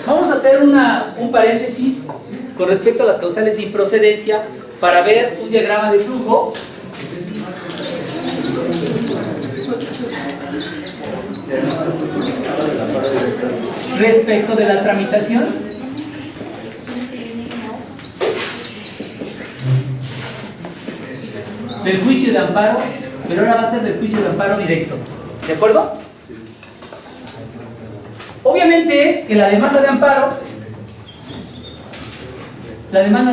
Vamos a hacer un paréntesis con respecto a las causales de improcedencia para ver un diagrama de flujo respecto de la tramitación del juicio de amparo, pero ahora va a ser del juicio de amparo directo. ¿De acuerdo? Obviamente que la demanda de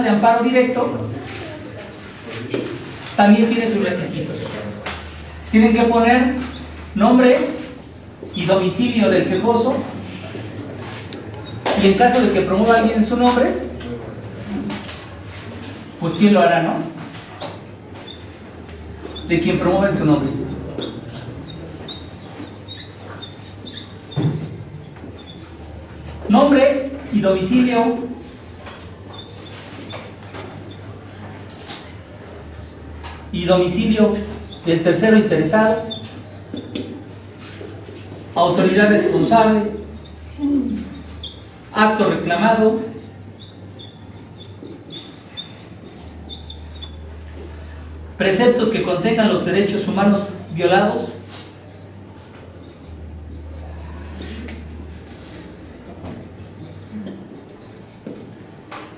amparo directo también tiene sus requisitos. Tienen que poner nombre y domicilio del quejoso, y en caso de que promueva alguien su nombre, pues ¿quién lo hará, no? De quien promueva en su nombre. Nombre y domicilio del tercero interesado, autoridad responsable, acto reclamado, preceptos que contengan los derechos humanos violados,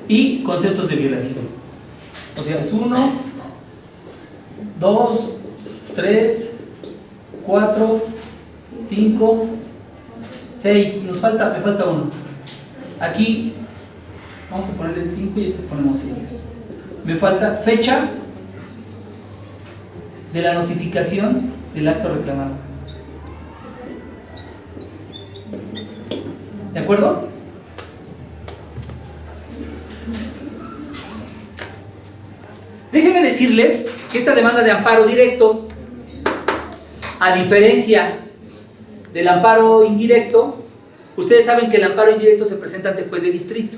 y conceptos de violación. O sea, es 1, 2, 3, 4, 5, 6. Me falta uno. Aquí vamos a ponerle 5 y este ponemos 6. Me falta fecha de la notificación del acto reclamado. ¿De acuerdo? Déjenme decirles que esta demanda de amparo directo, a diferencia del amparo indirecto, ustedes saben que el amparo indirecto se presenta ante el juez de distrito.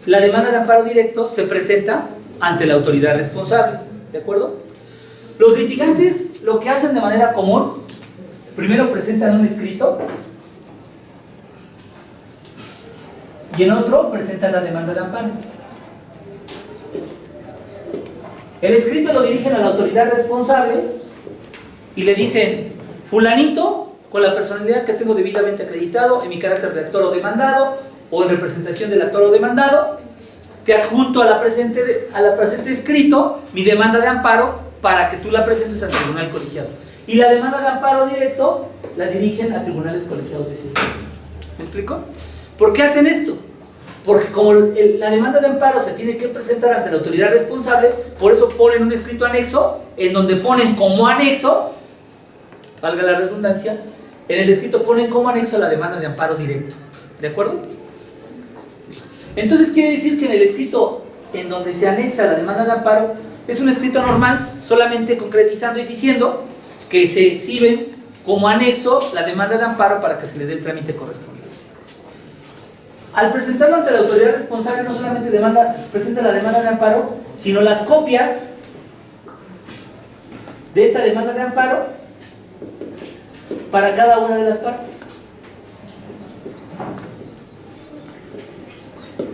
La demanda de amparo directo se presenta ante la autoridad responsable. ¿De acuerdo? Los litigantes lo que hacen de manera común, primero presentan un escrito y en otro presentan la demanda de amparo. El escrito lo dirigen a la autoridad responsable y le dicen: fulanito, con la personalidad que tengo debidamente acreditado en mi carácter de actor o demandado o en representación del actor o demandado, te adjunto a la presente escrito mi demanda de amparo para que tú la presentes al tribunal colegiado. Y la demanda de amparo directo la dirigen a tribunales colegiados de servicio. ¿Me explico? ¿Por qué hacen esto? Porque como la demanda de amparo se tiene que presentar ante la autoridad responsable, por eso ponen un escrito anexo, en donde ponen como anexo, valga la redundancia, en el escrito ponen como anexo la demanda de amparo directo. ¿De acuerdo? Entonces quiere decir que en el escrito en donde se anexa la demanda de amparo, es un escrito normal, solamente concretizando y diciendo que se exhibe como anexo la demanda de amparo para que se le dé el trámite correspondiente. Al presentarlo ante la autoridad responsable, no solamente presenta la demanda de amparo, sino las copias de esta demanda de amparo para cada una de las partes.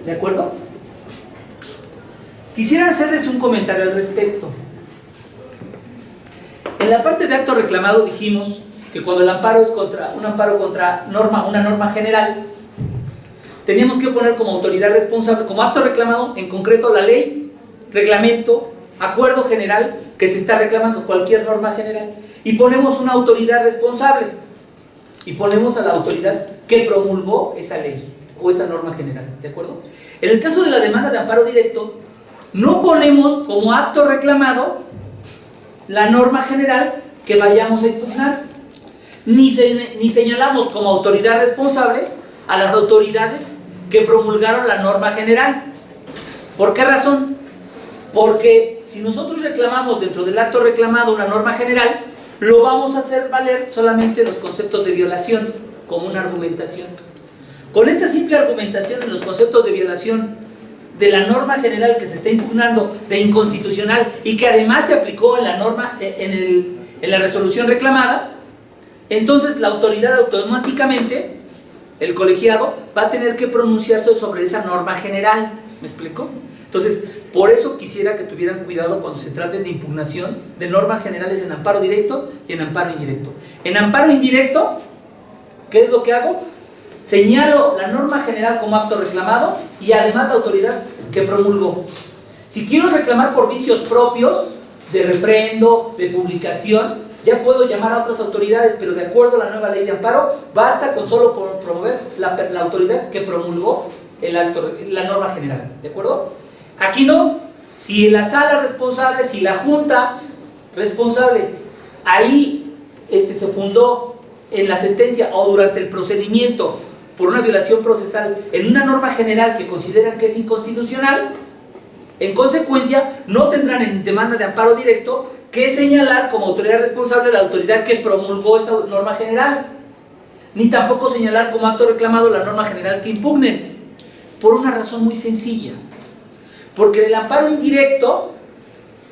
¿De acuerdo? Quisiera hacerles un comentario al respecto. En la parte de acto reclamado dijimos que cuando el amparo es un amparo contra una norma general, teníamos que poner como autoridad responsable, como acto reclamado, en concreto la ley, reglamento, acuerdo general que se está reclamando, cualquier norma general, y ponemos una autoridad responsable y ponemos a la autoridad que promulgó esa ley o esa norma general. ¿De acuerdo? En el caso de la demanda de amparo directo, no ponemos como acto reclamado la norma general que vayamos a impugnar, ni señalamos como autoridad responsable a las autoridades que promulgaron la norma general. ¿Por qué razón? Porque si nosotros reclamamos dentro del acto reclamado una norma general, lo vamos a hacer valer solamente los conceptos de violación como una argumentación. Con esta simple argumentación en los conceptos de violación de la norma general que se está impugnando de inconstitucional y que además se aplicó en la norma, en la resolución reclamada, entonces la autoridad automáticamente el colegiado va a tener que pronunciarse sobre esa norma general. ¿Me explico? Entonces, por eso quisiera que tuvieran cuidado cuando se trate de impugnación de normas generales en amparo directo y en amparo indirecto. En amparo indirecto, ¿qué es lo que hago? Señalo la norma general como acto reclamado y además la autoridad que promulgó. Si quiero reclamar por vicios propios, de refrendo, de publicación, ya puedo llamar a otras autoridades, pero de acuerdo a la nueva ley de amparo, basta con solo promover la autoridad que promulgó la norma general. ¿De acuerdo? Aquí no. Si la sala responsable, si la junta responsable, ahí se fundó en la sentencia o durante el procedimiento por una violación procesal en una norma general que consideran que es inconstitucional, en consecuencia no tendrán en demanda de amparo directo que señalar como autoridad responsable la autoridad que promulgó esta norma general, ni tampoco señalar como acto reclamado la norma general que impugnen, por una razón muy sencilla. Porque el amparo indirecto,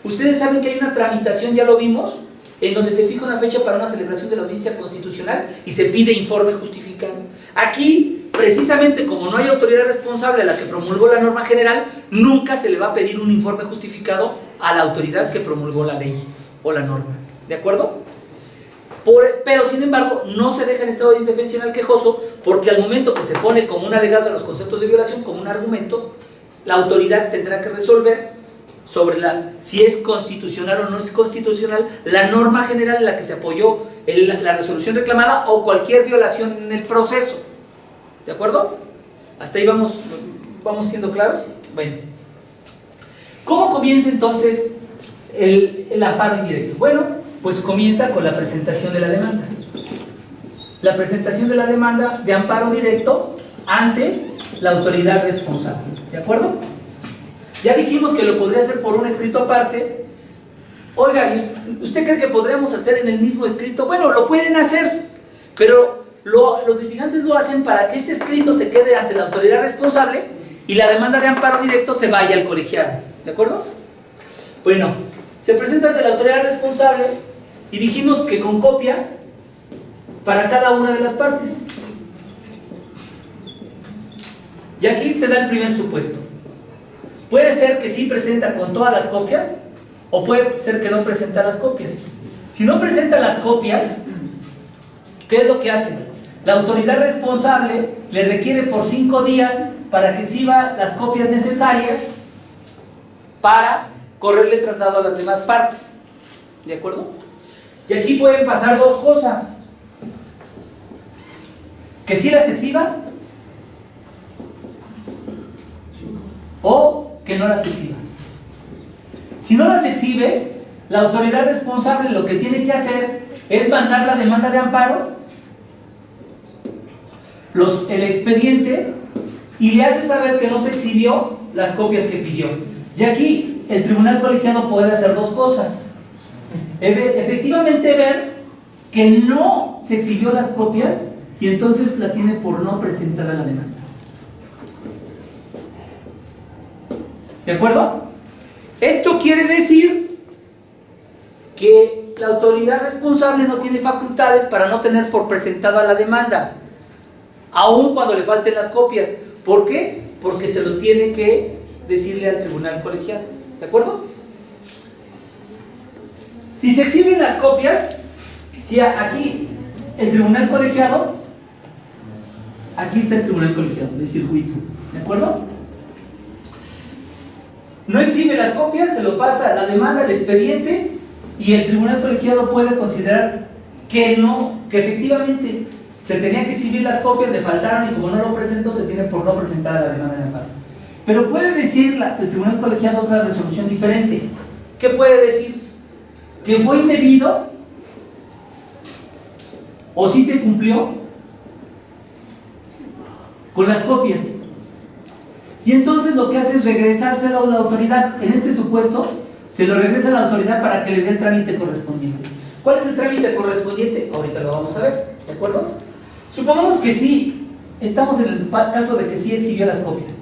ustedes saben que hay una tramitación, ya lo vimos, en donde se fija una fecha para una celebración de la audiencia constitucional y se pide informe justificado. Aquí, precisamente como no hay autoridad responsable a la que promulgó la norma general, nunca se le va a pedir un informe justificado a la autoridad que promulgó la ley o la norma. ¿De acuerdo? Pero sin embargo, no se deja en estado de indefensión al quejoso, porque al momento que se pone como un alegato a los conceptos de violación, como un argumento, la autoridad tendrá que resolver sobre si es constitucional o no es constitucional la norma general en la que se apoyó la resolución reclamada o cualquier violación en el proceso. ¿De acuerdo? ¿Hasta ahí vamos siendo claros? Bueno. ¿Cómo comienza entonces el amparo indirecto? Bueno, pues comienza con la presentación de la demanda. La presentación de la demanda de amparo directo ante la autoridad responsable. ¿De acuerdo? Ya dijimos que lo podría hacer por un escrito aparte. Oiga, ¿usted cree que podríamos hacer en el mismo escrito? Bueno, lo pueden hacer, pero los litigantes lo hacen para que este escrito se quede ante la autoridad responsable y la demanda de amparo directo se vaya al colegiado. ¿De acuerdo? Bueno, se presenta ante la autoridad responsable y dijimos que con copia para cada una de las partes. Y aquí se da el primer supuesto. Puede ser que sí presenta con todas las copias, o puede ser que no presenta las copias. Si no presenta las copias, ¿qué es lo que hace? La autoridad responsable le requiere por 5 días para que exhiba las copias necesarias para correrle traslado a las demás partes. ¿De acuerdo? Y aquí pueden pasar dos cosas. Que sí las exhiba o que no las exhiba. Si no las exhibe, la autoridad responsable lo que tiene que hacer es mandar la demanda de amparo, el expediente, y le hace saber que no se exhibió las copias que pidió. Y aquí el tribunal colegiado puede hacer dos cosas. Efectivamente ver que no se exhibió las copias y entonces la tiene por no presentada la demanda. ¿De acuerdo? Esto quiere decir que la autoridad responsable no tiene facultades para no tener por presentada la demanda, aun cuando le falten las copias. ¿Por qué? Porque se lo tiene que decirle al tribunal colegiado. ¿De acuerdo? Si se exhiben las copias, si aquí el tribunal colegiado, aquí está el tribunal colegiado de circuito, ¿de acuerdo? No exhibe las copias, se lo pasa a la demanda, el expediente, y el tribunal colegiado puede considerar que no, que efectivamente se tenía que exhibir las copias, le faltaron y como no lo presentó, se tiene por no presentar la demanda de amparo. Pero puede decir el tribunal colegiado otra resolución diferente. ¿Qué puede decir? Que fue indebido o sí se cumplió con las copias. Y entonces lo que hace es regresárselo a la autoridad. En este supuesto, se lo regresa a la autoridad para que le dé el trámite correspondiente. ¿Cuál es el trámite correspondiente? Ahorita lo vamos a ver, ¿de acuerdo? Supongamos que sí, estamos en el caso de que sí exhibió las copias.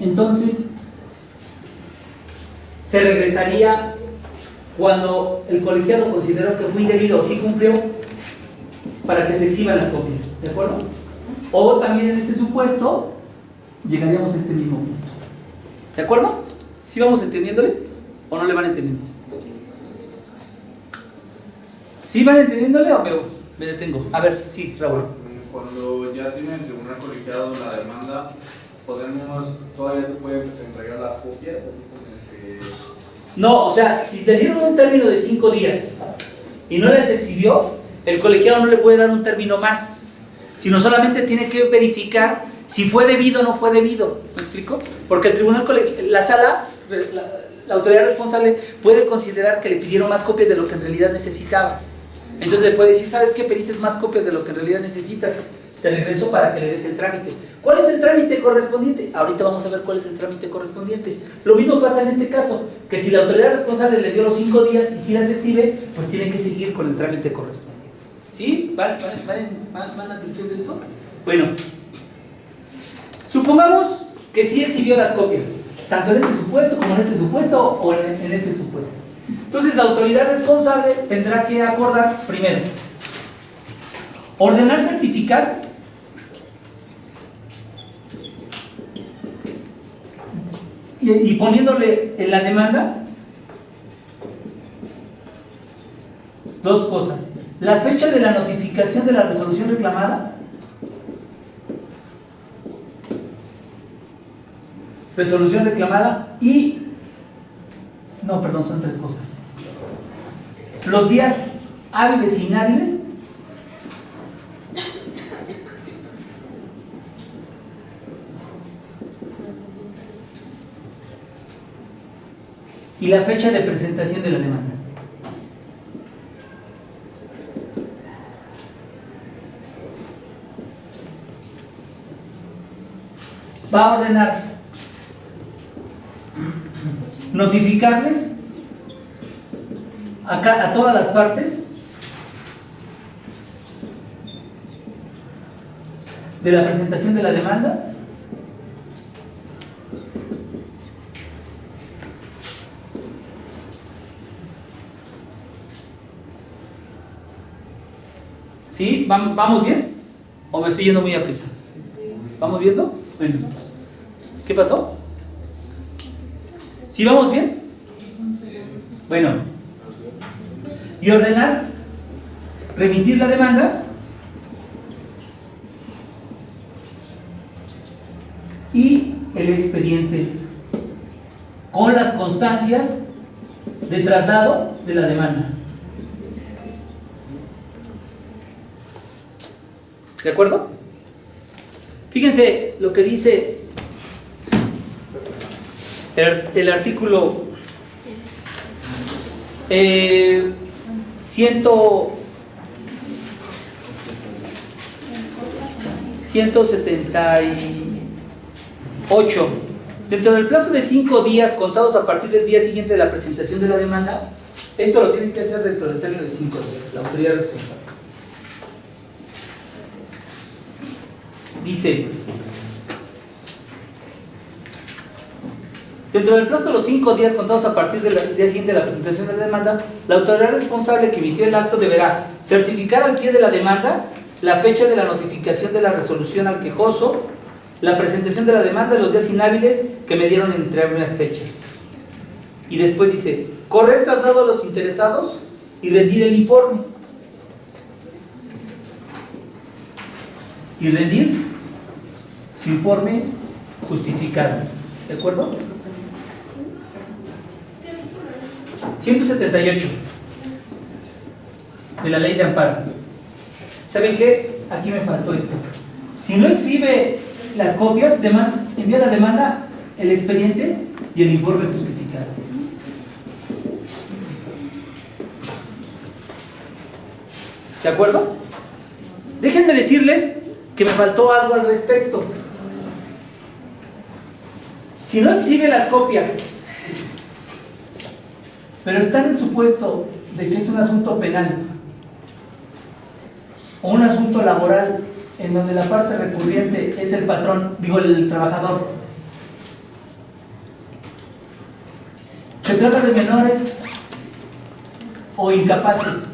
Entonces, se regresaría cuando el colegiado consideró que fue indebido o sí cumplió, para que se exhiban las copias, ¿de acuerdo? O también en este supuesto llegaríamos a este mismo punto, ¿de acuerdo? ¿Sí vamos entendiéndole o no le van entendiendo? ¿Sí van entendiéndole o me detengo? A ver, sí, Raúl. Cuando ya tiene el tribunal colegiado la demanda, todavía se pueden entregar las copias, así como que... No, o sea, si te dieron un término de 5 días y no les exhibió, el colegiado no le puede dar un término más, sino solamente tiene que verificar si fue debido o no fue debido. ¿Me explico? Porque el tribunal colegiado, la sala, la autoridad responsable puede considerar que le pidieron más copias de lo que en realidad necesitaba. Entonces le puede decir, ¿sabes qué? Pediste más copias de lo que en realidad necesitas, te regreso para que le des el trámite. ¿Cuál es el trámite correspondiente? Ahorita vamos a ver cuál es el trámite correspondiente. Lo mismo pasa en este caso, que si la autoridad responsable le dio los 5 días y si las exhibe, pues tienen que seguir con el trámite correspondiente. ¿Sí? ¿Van advirtiendo esto? Bueno, supongamos que sí exhibió las copias, tanto en este supuesto como en este supuesto o en ese supuesto. Entonces la autoridad responsable tendrá que acordar, primero, ordenar certificar y poniéndole en la demanda dos cosas: la fecha de la notificación de la resolución reclamada, y son 3 cosas: los días hábiles e inhábiles y la fecha de presentación de la demanda. Va a ordenar notificarles a todas las partes de la presentación de la demanda, ¿sí? ¿Vamos bien? ¿O me estoy yendo muy a prisa? ¿Vamos viendo? Bueno, ¿qué pasó? ¿Sí vamos bien? Bueno, y ordenar remitir la demanda y el expediente con las constancias de traslado de la demanda. ¿De acuerdo? Fíjense lo que dice el artículo 178. Dentro del plazo de 5 días contados a partir del día siguiente de la presentación de la demanda, esto lo tienen que hacer dentro del término de 5 días, la autoridad responsable. Dice: dentro del plazo de los 5 días contados a partir del día siguiente de la presentación de la demanda, la autoridad responsable que emitió el acto deberá certificar al pie de la demanda la fecha de la notificación de la resolución al quejoso, la presentación de la demanda, los días inhábiles que me dieron entre ambas fechas. Y después dice: correr traslado a los interesados y rendir el informe. Y rendir su informe justificado. ¿De acuerdo? 178 de la ley de amparo. ¿Saben qué? Aquí me faltó esto. Si no exhibe las copias, envía la demanda, el expediente y el informe justificado. ¿De acuerdo? Déjenme decirles que me faltó algo al respecto. Si no exhibe las copias, pero está en el supuesto de que es un asunto penal o un asunto laboral en donde la parte recurriente es el patrón, el trabajador, se trata de menores o incapaces.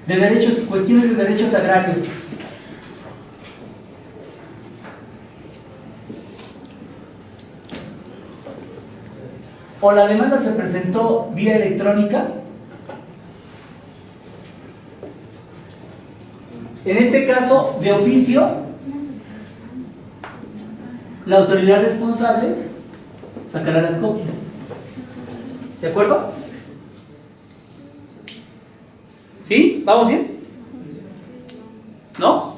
De derechos, cuestiones de derechos agrarios. O la demanda se presentó vía electrónica. En este caso, de oficio, la autoridad responsable sacará las copias. ¿De acuerdo? ¿Sí? ¿Vamos bien? ¿No?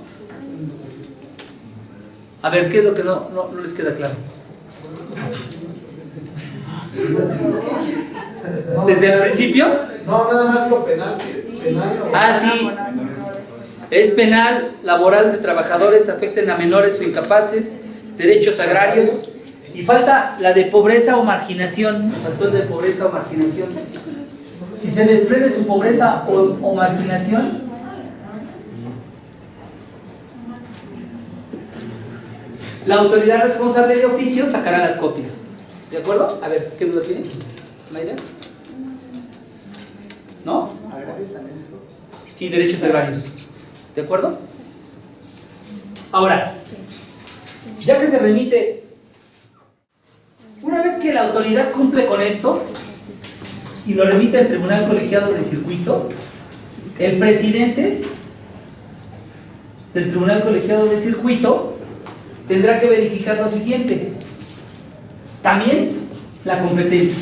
A ver, ¿qué es lo que no les queda claro? ¿Desde el principio? No, nada más con penal. Ah, sí. Es penal, laboral de trabajadores, afecten a menores o incapaces, derechos agrarios. Y falta la de pobreza o marginación. Faltó el de pobreza o marginación. Si se desprende su pobreza o marginación, la autoridad responsable de oficio sacará las copias. ¿De acuerdo? A ver, ¿qué duda tienen? ¿Mayra? ¿No? Sí, derechos agrarios. ¿De acuerdo? Ahora, ya que se remite, una vez que la autoridad cumple con esto y lo remite al Tribunal Colegiado de Circuito, el presidente del Tribunal Colegiado de Circuito tendrá que verificar lo siguiente: también la competencia.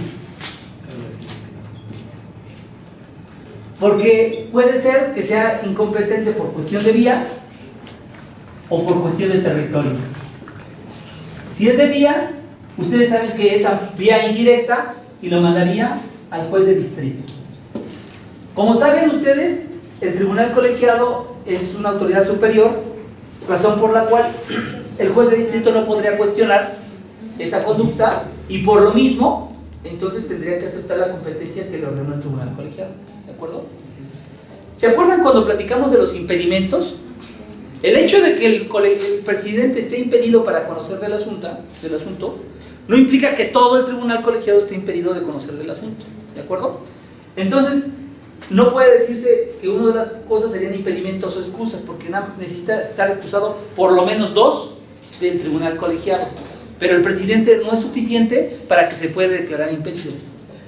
Porque puede ser que sea incompetente por cuestión de vía o por cuestión de territorio. Si es de vía, ustedes saben que es a vía indirecta y lo mandaría al juez de distrito. Como saben ustedes, el tribunal colegiado es una autoridad superior, razón por la cual el juez de distrito no podría cuestionar esa conducta y por lo mismo, entonces tendría que aceptar la competencia que le ordenó el tribunal colegiado. ¿De acuerdo? ¿Se acuerdan cuando platicamos de los impedimentos? El hecho de que el presidente esté impedido para conocer del asunto no implica que todo el tribunal colegiado esté impedido de conocer del asunto. ¿De acuerdo? Entonces, no puede decirse que una de las cosas serían impedimentos o excusas, porque necesita estar excusado por lo menos 2 del tribunal colegiado. Pero el presidente no es suficiente para que se pueda declarar impedido.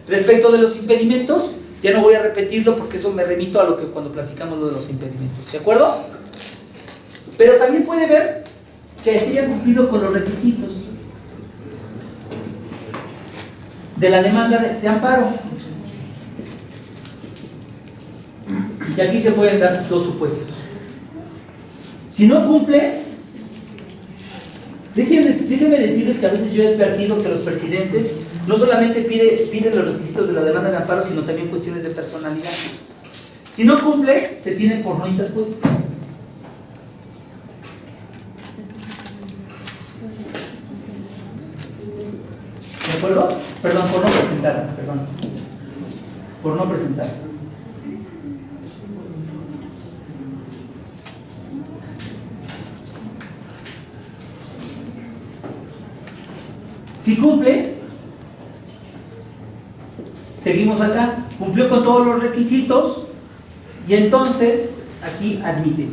Respecto de los impedimentos, ya no voy a repetirlo porque eso me remito a lo que cuando platicamos lo de los impedimentos. ¿De acuerdo? Pero también puede ver que se haya cumplido con los requisitos de la demanda de amparo. Y aquí se pueden dar 2 supuestos. Si no cumple, déjenme decirles que a veces yo he advertido que los presidentes no solamente piden los requisitos de la demanda de amparo, sino también cuestiones de personalidad. Si no cumple, se tiene por no interpuesto. ¿De acuerdo? Perdón, por no presentar. Por no presentar. Si cumple, seguimos acá, cumplió con todos los requisitos y entonces aquí admite.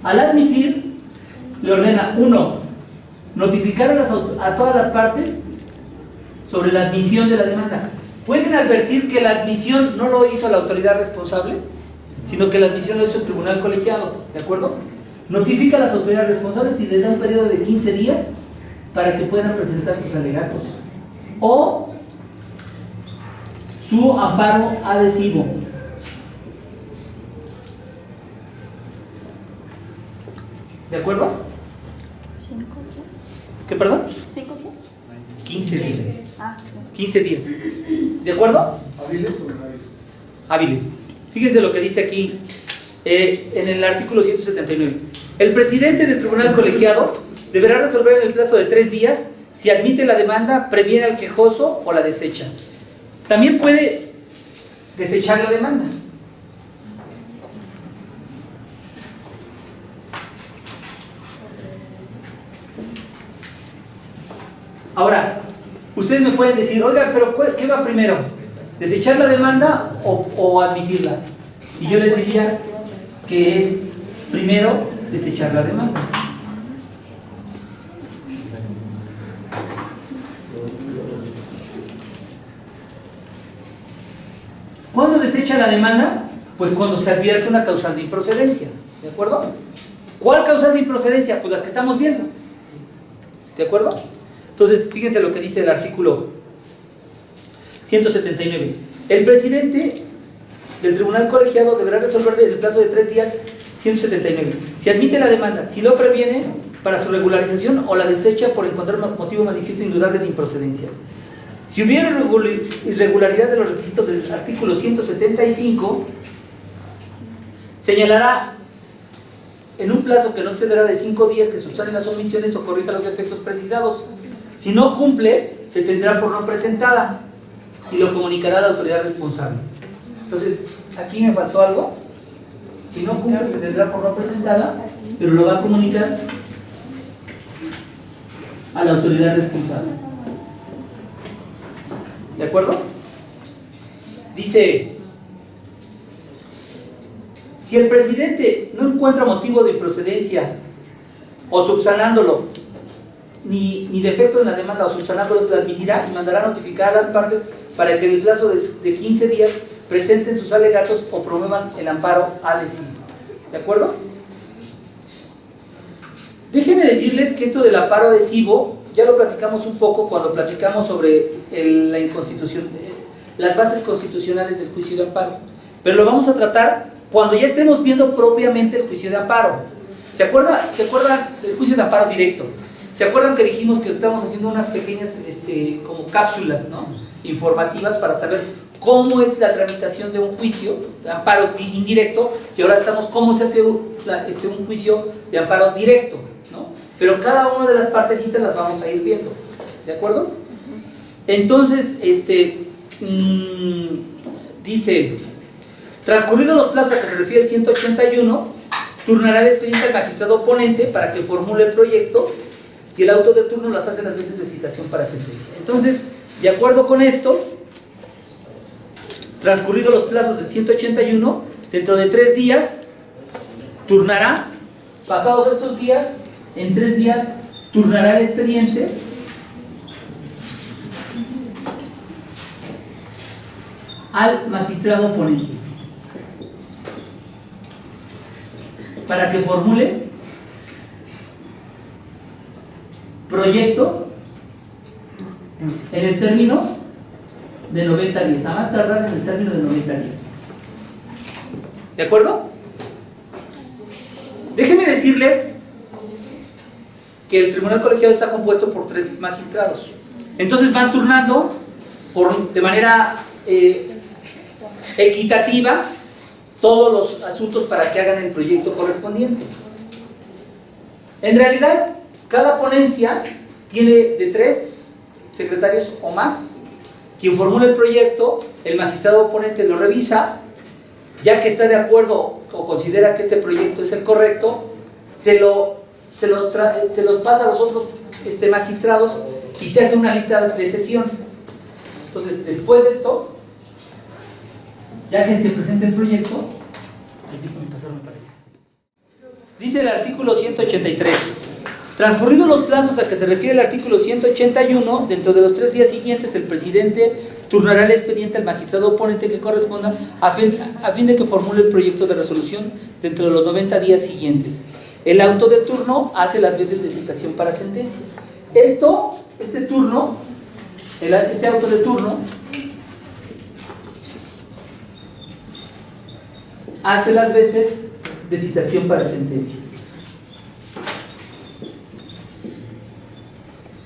Al admitir, le ordena 1, notificar a todas las partes sobre la admisión de la demanda. Pueden advertir que la admisión no lo hizo la autoridad responsable, sino que la admisión lo hizo el tribunal colegiado, ¿de acuerdo? Notifica a las autoridades responsables y les da un periodo de 15 días para que puedan presentar sus alegatos o su amparo adhesivo. ¿De acuerdo? ¿Qué, perdón? 15 días. 15 días. ¿De acuerdo? ¿Hábiles o no hábiles? Hábiles. Fíjense lo que dice aquí en el artículo 179. El presidente del tribunal colegiado deberá resolver en el plazo de 3 días si admite la demanda, previene al quejoso o la desecha. También puede desechar la demanda. Ahora, Ustedes me pueden decir, oiga, pero ¿qué va primero? ¿Desechar la demanda o admitirla? Y yo les diría que es primero desechar la demanda. ¿Cuándo desecha la demanda? Pues cuando se advierte una causal de improcedencia, ¿de acuerdo? ¿Cuál causal de improcedencia? Pues las que estamos viendo, ¿de acuerdo? Entonces, fíjense lo que dice el artículo 179. El presidente del tribunal colegiado deberá resolver en el plazo de 3 días. 179. Si admite la demanda, si lo previene para su regularización o la desecha por encontrar un motivo manifiesto indudable de improcedencia. Si hubiera irregularidad de los requisitos del artículo 175, señalará en un plazo que no excederá de 5 días que subsanen las omisiones o corrija los defectos precisados. Si no cumple, se tendrá por no presentada y lo comunicará a la autoridad responsable. Entonces, aquí me faltó algo. Si no cumple, se tendrá por no presentada, pero lo va a comunicar a la autoridad responsable. ¿De acuerdo? Dice, si el presidente no encuentra motivo de improcedencia o subsanándolo, ni defecto en la demanda o subsanándolo, lo admitirá y mandará notificar a las partes para que en el plazo de 15 días presenten sus alegatos o promuevan el amparo adhesivo. ¿De acuerdo? Déjenme decirles que esto del amparo adhesivo ya lo platicamos un poco cuando platicamos sobre la inconstitución, las bases constitucionales del juicio de amparo, pero lo vamos a tratar cuando ya estemos viendo propiamente el juicio de amparo. ¿Se acuerdan del juicio de amparo directo? ¿Se acuerdan que dijimos que estamos haciendo unas pequeñas como cápsulas, ¿no?, informativas para saber cómo es la tramitación de un juicio de amparo indirecto, y ahora estamos cómo se hace un juicio de amparo directo, ¿no? Pero cada una de las partecitas las vamos a ir viendo, ¿de acuerdo? Entonces, dice, transcurridos los plazos a que se refiere el 181, turnará el expediente al magistrado oponente para que formule el proyecto y el auto de turno las hace las veces de citación para sentencia. Entonces, de acuerdo con esto, transcurridos los plazos del 181, dentro de 3 días, turnará, pasados estos días, en 3 días, turnará el expediente al magistrado oponente para que formule proyecto en el término de 90 días, a más tardar en el término de 90 días. ¿De acuerdo? Déjenme decirles que el tribunal colegiado está compuesto por 3 magistrados. Entonces van turnando de manera equitativa todos los asuntos para que hagan el proyecto correspondiente. En realidad, cada ponencia tiene de 3 secretarios o más. Quien formula el proyecto, el magistrado oponente lo revisa, ya que está de acuerdo o considera que este proyecto es el correcto, se los pasa a los otros magistrados y se hace una lista de sesión. Entonces, después de esto, ya que se presenta el proyecto, dice el artículo 183. Transcurridos los plazos a que se refiere el artículo 181, dentro de los 3 días siguientes, el presidente turnará el expediente al magistrado oponente que corresponda a fin de que formule el proyecto de resolución dentro de los 90 días siguientes. El auto de turno hace las veces de citación para sentencia. Este auto de turno hace las veces de citación para sentencia.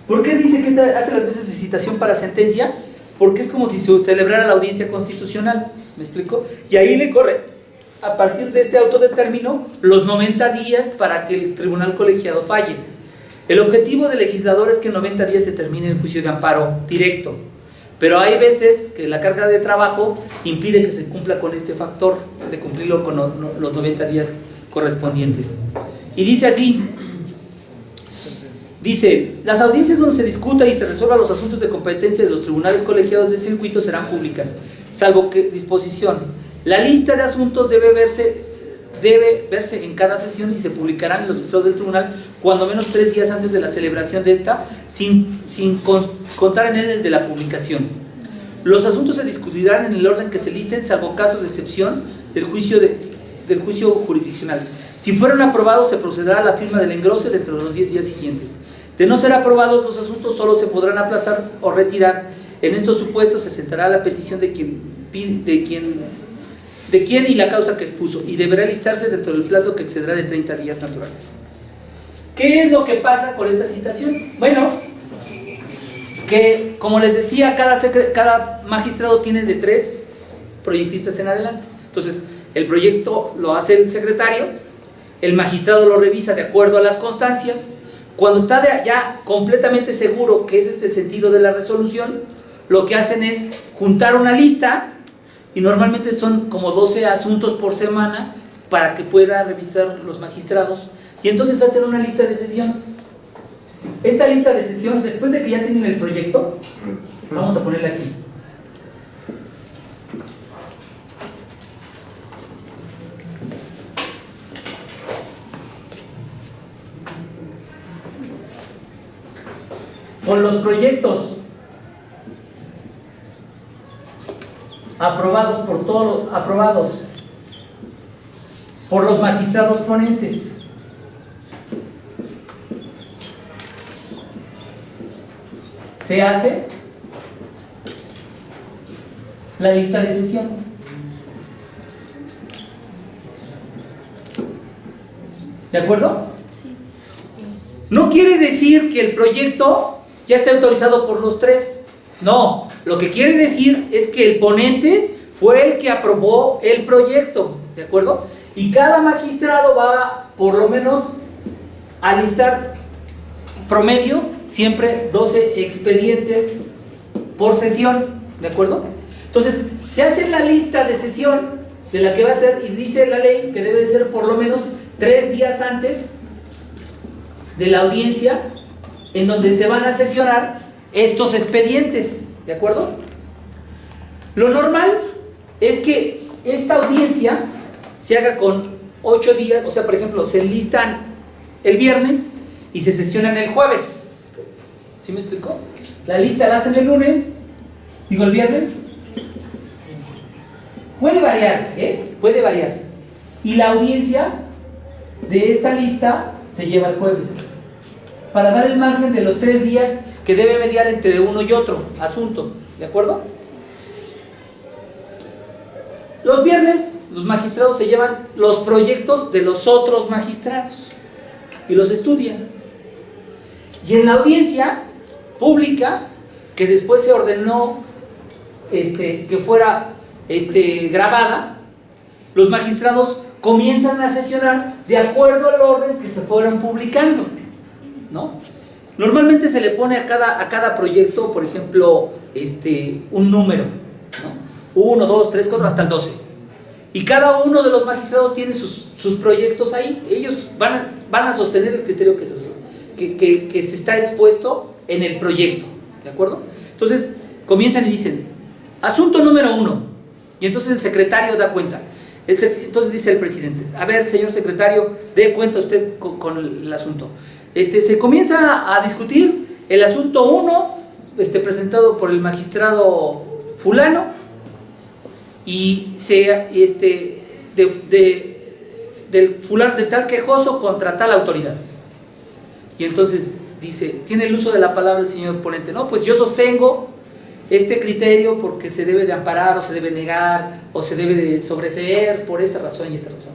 ¿Por qué dice que hace las veces de citación para sentencia? Porque es como si se celebrara la audiencia constitucional, ¿me explico? Y ahí le corre, a partir de este auto de término, los 90 días para que el tribunal colegiado falle. El objetivo del legislador es que en 90 días se termine el juicio de amparo directo, pero hay veces que la carga de trabajo impide que se cumpla con este factor de cumplirlo con los 90 días correspondientes. Y dice así, Dice, las audiencias donde se discuta y se resuelvan los asuntos de competencia de los tribunales colegiados de circuito serán públicas, salvo que disposición. La lista de asuntos debe verse en cada sesión y se publicarán en los estados del tribunal cuando menos 3 días antes de la celebración de esta, sin contar en él el de la publicación. Los asuntos se discutirán en el orden que se listen, salvo casos de excepción del juicio jurisdiccional. Si fueron aprobados, se procederá a la firma del engrose dentro de los 10 días siguientes. De no ser aprobados, los asuntos solo se podrán aplazar o retirar. En estos supuestos se sentará la petición de quien y la causa que expuso, y deberá listarse dentro del plazo que excederá de 30 días naturales. ¿Qué es lo que pasa con esta citación? Bueno, que como les decía, cada magistrado tiene de 3 proyectistas en adelante. Entonces, el proyecto lo hace el secretario, el magistrado lo revisa de acuerdo a las constancias. Cuando está ya completamente seguro que ese es el sentido de la resolución, lo que hacen es juntar una lista, y normalmente son como 12 asuntos por semana para que pueda revisar los magistrados, y entonces hacen una lista de sesión. Esta lista de sesión, después de que ya tienen el proyecto, vamos a ponerla aquí. Con los proyectos aprobados por los magistrados ponentes, se hace la lista de sesión. ¿De acuerdo? No quiere decir que el proyecto ya esté autorizado por los 3. No, lo que quiere decir es que el ponente fue el que aprobó el proyecto, ¿de acuerdo? Y cada magistrado va por lo menos a listar promedio siempre 12 expedientes por sesión, ¿de acuerdo? Entonces, se hace la lista de sesión de la que va a ser, y dice la ley que debe de ser por lo menos 3 días antes de la audiencia en donde se van a sesionar estos expedientes, ¿de acuerdo? Lo normal es que esta audiencia se haga con 8 días, o sea, por ejemplo, se listan el viernes y se sesionan el jueves. ¿Sí me explicó? La lista la hacen el lunes, digo el viernes. Puede variar, puede variar. Y la audiencia de esta lista se lleva el jueves, para dar el margen de los 3 días que debe mediar entre uno y otro asunto, ¿de acuerdo? Los viernes los magistrados se llevan los proyectos de los otros magistrados y los estudian. Y en la audiencia pública, que después se ordenó que fuera grabada, los magistrados comienzan a sesionar de acuerdo al orden que se fueron publicando, ¿no? Normalmente se le pone a cada proyecto, por ejemplo, un número, ¿no? 1, 2, 3, 4, hasta el 12. Y cada uno de los magistrados tiene sus proyectos ahí. Ellos van a sostener el criterio que se está expuesto en el proyecto, ¿de acuerdo? Entonces, comienzan y dicen, asunto número 1. Y entonces el secretario da cuenta. Entonces dice el presidente, a ver, señor secretario, dé cuenta usted con el asunto. Se comienza a discutir el asunto 1, presentado por el magistrado fulano, y del fulano de tal quejoso contra tal autoridad. Y entonces dice, tiene el uso de la palabra el señor ponente, no, pues yo sostengo este criterio porque se debe de amparar, o se debe negar, o se debe de sobreseer por esta razón y esta razón.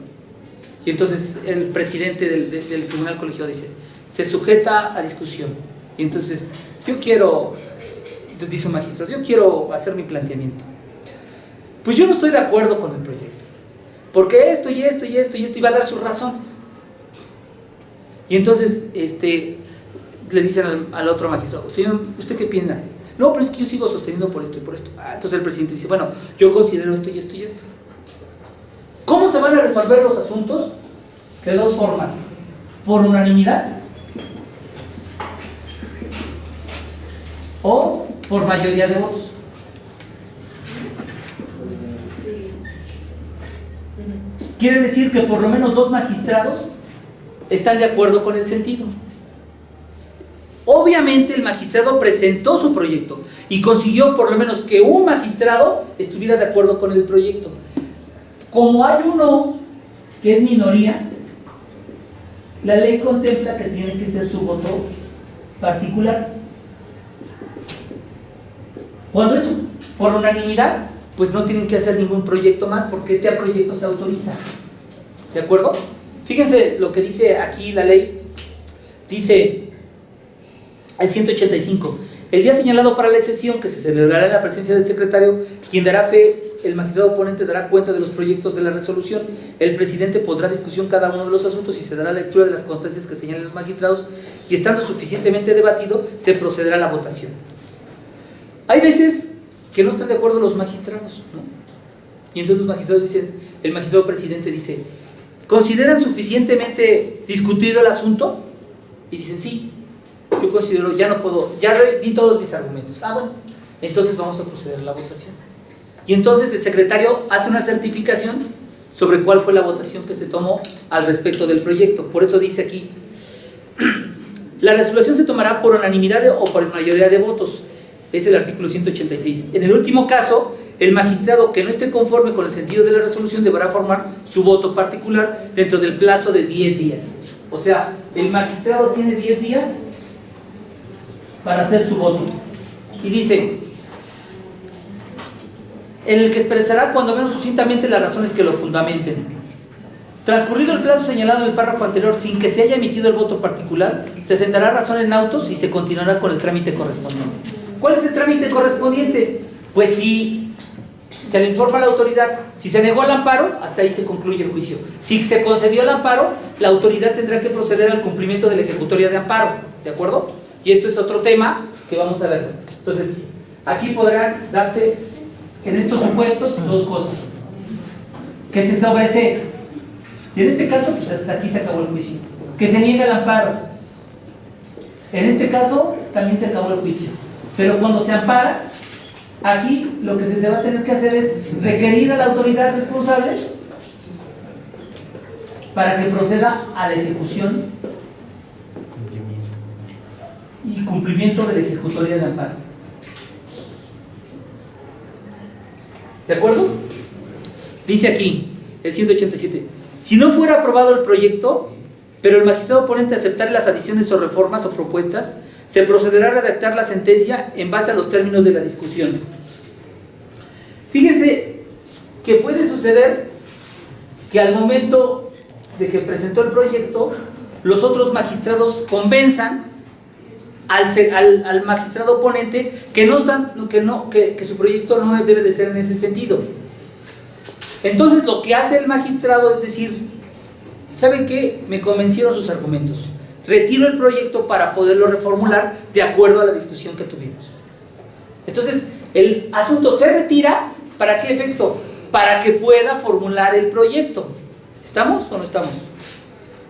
Y entonces el presidente del tribunal colegiado dice, se sujeta a discusión. Y entonces, dice un magistrado, yo quiero hacer mi planteamiento. Pues yo no estoy de acuerdo con el proyecto, porque esto y esto y esto y esto, y va a dar sus razones. Y entonces le dicen al otro magistrado, señor, ¿usted qué piensa? No, pero es que yo sigo sosteniendo por esto y por esto. Entonces el presidente dice, bueno, yo considero esto y esto y esto. ¿Cómo se van a resolver los asuntos? De 2 formas: por unanimidad o por mayoría de votos. Quiere decir que por lo menos 2 magistrados están de acuerdo con el sentido. Obviamente el magistrado presentó su proyecto y consiguió por lo menos que un magistrado estuviera de acuerdo con el proyecto. Como hay uno que es minoría, la ley contempla que tiene que ser su voto particular. Cuando es por unanimidad, pues no tienen que hacer ningún proyecto más porque este proyecto se autoriza. ¿De acuerdo? Fíjense lo que dice aquí la ley. Dice el 185. El día señalado para la sesión, que se celebrará en la presencia del secretario, quien dará fe, el magistrado ponente dará cuenta de los proyectos de la resolución. El presidente pondrá a discusión cada uno de los asuntos y se dará lectura de las constancias que señalen los magistrados, y estando suficientemente debatido, se procederá a la votación. Hay veces que no están de acuerdo los magistrados, ¿no? Y entonces los magistrados dicen, el magistrado presidente dice, ¿consideran suficientemente discutido el asunto? Y dicen, sí, yo considero, ya no puedo, ya di todos mis argumentos. Ah, bueno, entonces vamos a proceder a la votación. Y entonces el secretario hace una certificación sobre cuál fue la votación que se tomó al respecto del proyecto. Por eso dice aquí, la resolución se tomará por unanimidad o por mayoría de votos. Es el artículo 186. En el último caso, el magistrado que no esté conforme con el sentido de la resolución deberá formar su voto particular dentro del plazo de 10 días. O sea, el magistrado tiene 10 días para hacer su voto. Y dice, en el que expresará cuando menos sucintamente las razones que lo fundamenten. Transcurrido el plazo señalado en el párrafo anterior sin que se haya emitido el voto particular, se sentará razón en autos y se continuará con el trámite correspondiente. ¿Cuál es el trámite correspondiente? Pues si se le informa a la autoridad, si se negó el amparo, hasta ahí se concluye el juicio. Si se concedió el amparo, la autoridad tendrá que proceder al cumplimiento de la ejecutoria de amparo, ¿de acuerdo? Y esto es otro tema que vamos a ver. Entonces, aquí podrán darse, en estos supuestos, 2 cosas. Que se sobresee. Y en este caso, pues hasta aquí se acabó el juicio. Que se niega el amparo. En este caso, también se acabó el juicio. Pero cuando se ampara, aquí lo que se va a tener que hacer es requerir a la autoridad responsable para que proceda a la ejecución y cumplimiento de la ejecutoria de amparo. ¿De acuerdo? Dice aquí, el 187, si no fuera aprobado el proyecto, pero el magistrado ponente aceptare las adiciones o reformas o propuestas, se procederá a redactar la sentencia en base a los términos de la discusión. Fíjense que puede suceder que al momento de que presentó el proyecto, los otros magistrados convenzan al magistrado ponente que su proyecto no debe de ser en ese sentido. Entonces lo que hace el magistrado es decir, ¿saben qué? Me convencieron sus argumentos. Retiro el proyecto para poderlo reformular de acuerdo a la discusión que tuvimos. Entonces, el asunto se retira, ¿para qué efecto? Para que pueda formular el proyecto. ¿Estamos o no estamos?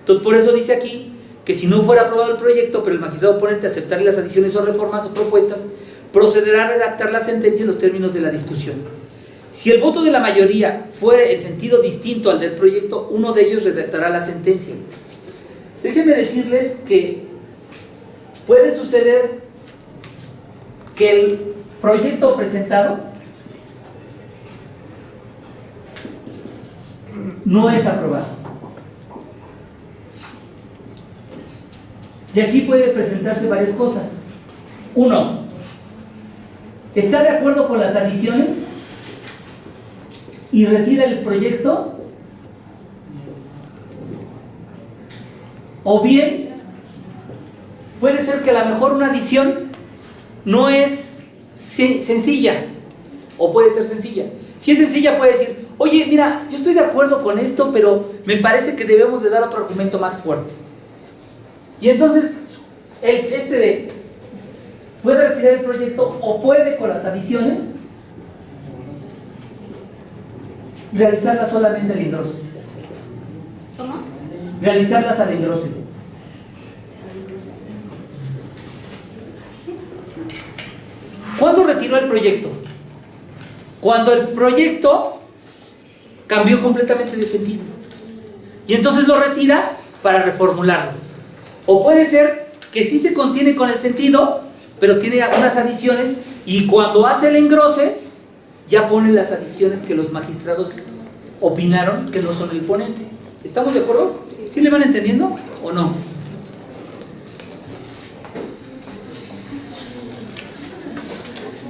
Entonces, por eso dice aquí que si no fuera aprobado el proyecto, pero el magistrado ponente aceptarle las adiciones o reformas o propuestas, procederá a redactar la sentencia en los términos de la discusión. Si el voto de la mayoría fuere en sentido distinto al del proyecto, uno de ellos redactará la sentencia. Déjenme decirles que puede suceder que el proyecto presentado no es aprobado. Y aquí puede presentarse varias cosas. 1. ¿Está de acuerdo con las adiciones y retira el proyecto? O bien, puede ser que a lo mejor una adición no es sencilla, o puede ser sencilla. Si es sencilla puede decir, oye, mira, yo estoy de acuerdo con esto, pero me parece que debemos de dar otro argumento más fuerte. Y entonces, puede retirar el proyecto o puede con las adiciones realizarlas solamente al engrose. ¿Cómo? Realizarlas al engrose. retiró el proyecto? Cuando el proyecto cambió completamente de sentido. Y entonces lo retira para reformularlo. O puede ser que sí se contiene con el sentido, pero tiene algunas adiciones, y cuando hace el engrose, ya pone las adiciones que los magistrados opinaron que no son el ponente. ¿Estamos de acuerdo? ¿Sí le van entendiendo o no?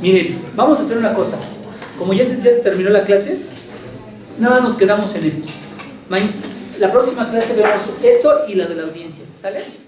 Miren, vamos a hacer una cosa. Como ya se terminó la clase, nada más nos quedamos en esto. La próxima clase vemos esto y la de la audiencia. ¿Sale?